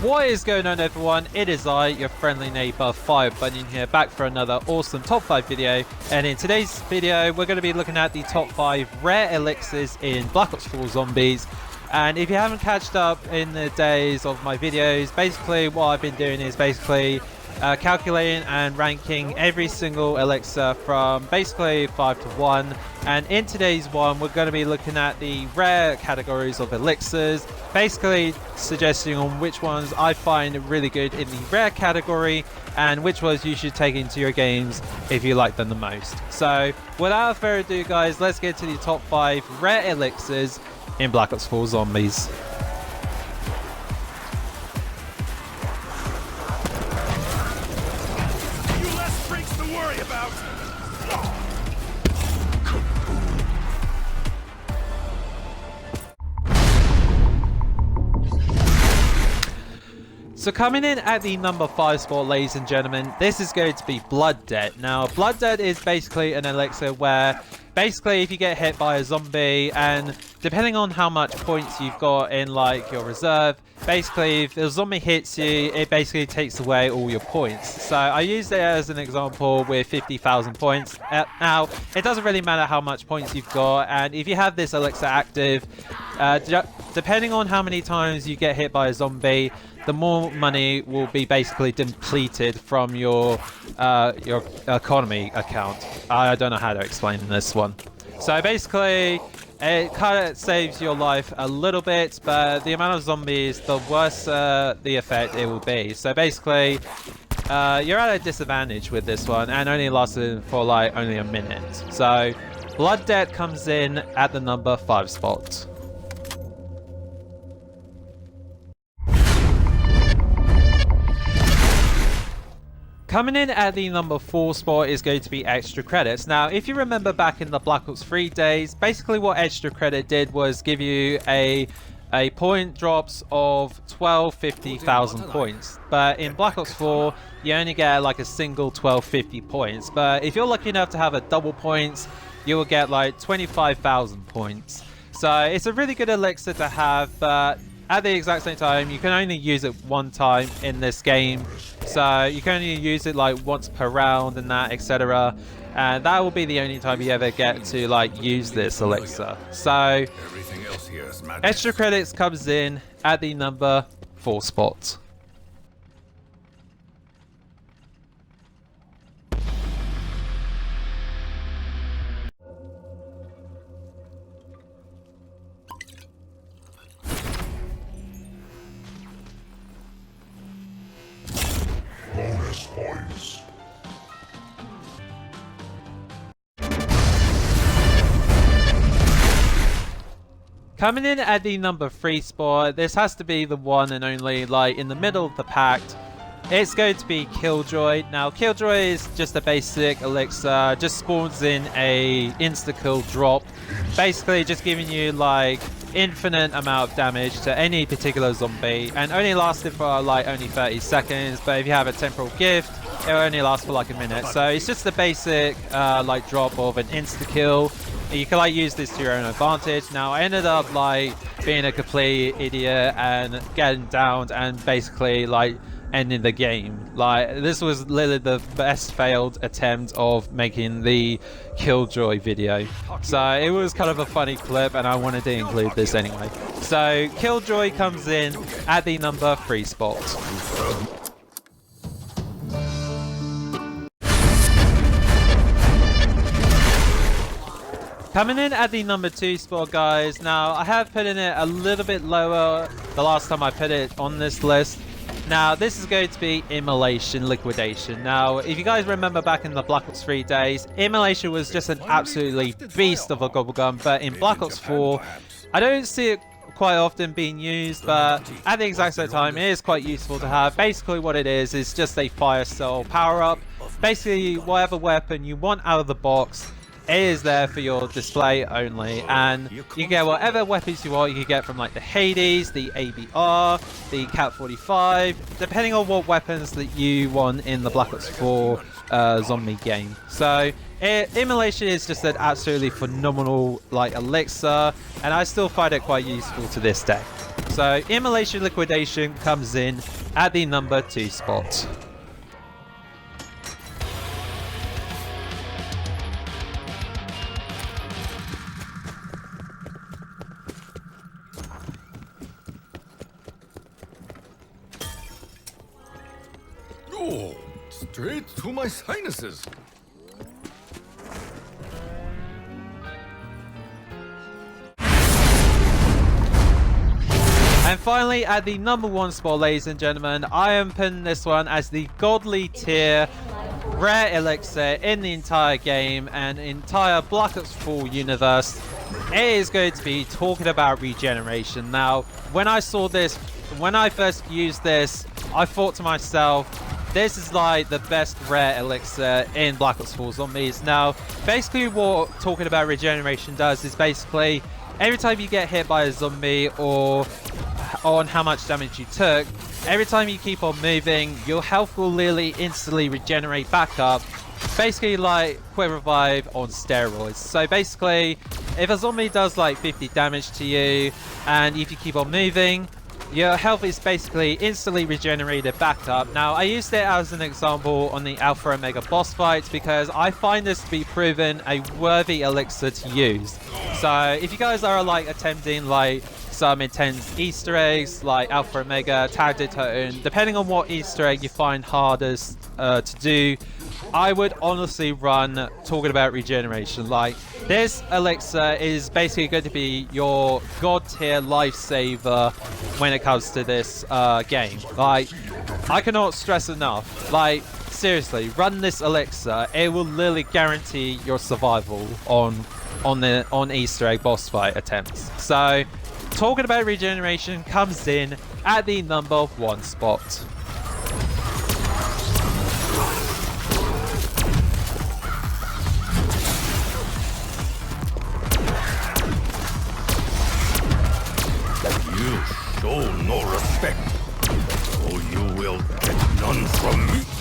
What is going on, everyone? It is I, your friendly neighbor Fire Bunyan here, back for another awesome top 5 video. And in today's video we're going to be looking at the top 5 rare elixirs in Black Ops 4 Zombies. And if you haven't catched up in the days of my videos, basically what I've been doing is calculating and ranking every single elixir from basically 5 to 1. And in today's one we're going to be looking at the rare categories of elixirs, basically suggesting on which ones I find really good in the rare category and which ones you should take into your games if you like them the most. So without further ado guys, let's get to the top 5 rare elixirs in Black Ops 4 Zombies. So coming in at the number 5 spot, ladies and gentlemen, this is going to be Blood Debt. Now, Blood Debt is basically an elixir where basically if you get hit by a zombie, and depending on how much points you've got in like your reserve, basically if a zombie hits you, it basically takes away all your points. So I used it as an example with 50,000 points. Now, it doesn't really matter how much points you've got, and if you have this elixir active, depending on how many times you get hit by a zombie, the more money will be basically depleted from your economy account. I don't know how to explain this one. So basically, it kind of saves your life a little bit, but the amount of zombies, the worse the effect it will be. So basically, you're at a disadvantage with this one, and only lasting for like only a minute. So Blood Debt comes in at the number 5 spot. Coming in at the number 4 spot is going to be Extra Credits. Now, if you remember back in the Black Ops 3 days, basically what Extra Credit did was give you a point drops of 50,000 points. But in Black Ops 4, you only get like a single 1250 points. But if you're lucky enough to have a double points, you will get like 25,000 points. So it's a really good elixir to have, but at the exact same time, you can only use it one time in this game. So you can only use it like once per round and that, etc. And that will be the only time you ever get to like use this elixir. So Extra Credits comes in at the number 4 spot. Coming in at the number 3 spot, this has to be the one and only, like in the middle of the pack. It's going to be Killjoy. Now, Killjoy is just a basic elixir, just spawns in a insta-kill drop, basically just giving you like infinite amount of damage to any particular zombie, and only lasted for like only 30 seconds, but if you have a temporal gift, it will only last for like a minute. So it's just the basic like drop of an insta-kill. You can like use this to your own advantage. Now, I ended up like being a complete idiot and getting downed and basically like ending the game. Like, this was literally the best failed attempt of making the Killjoy video. So it was kind of a funny clip and I wanted to include this anyway. So Killjoy comes in at the number 3 spot. Coming in at the number 2 spot, guys. Now, I have put in it a little bit lower the last time I put it on this list. Now, this is going to be Emulation Liquidation. Now, if you guys remember back in the Black Ops 3 days, Emulation was just an absolutely beast of a gobblegum, but in Black Ops 4, I don't see it quite often being used, but at the exact same time, it is quite useful to have. Basically, what it is just a fire cell power-up. Basically, whatever weapon you want out of the box, it is there for your display only, and you can get whatever weapons you want. You can get from like the Hades, the ABR, the Cat 45, depending on what weapons that you want in the Black Ops 4 zombie game. So Immolation is just an absolutely phenomenal like elixir, and I still find it quite useful to this day. So Emulation Liquidation comes in at the number 2 spot. Oh, straight to my sinuses. And finally, at the number 1 spot, ladies and gentlemen, I am putting this one as the godly tier rare elixir in the entire game and entire Black Ops 4 universe. It is going to be talking about Regeneration. Now, when I saw this, when I first used this, I thought to myself, this is like the best rare elixir in Black Ops 4 Zombies. Now, basically what talking about Regeneration does is basically every time you get hit by a zombie or on how much damage you took, every time you keep on moving, your health will literally instantly regenerate back up. Basically like Quick Revive on steroids. So basically, if a zombie does like 50 damage to you, and if you keep on moving, your health is basically instantly regenerated back up. Now, I used it as an example on the Alpha Omega boss fights because I find this to be proven a worthy elixir to use. So if you guys are like attempting like some intense Easter eggs like Alpha Omega, Tagged Totem, depending on what Easter egg you find hardest to do, I would honestly run talking about Regeneration. Like, this elixir is basically going to be your god tier lifesaver when it comes to this game. Like, I cannot stress enough, like, seriously, run this elixir. It will literally guarantee your survival on Easter egg boss fight attempts. So talking about Regeneration comes in at the number 1 spot. You show no respect, so you will get none from me.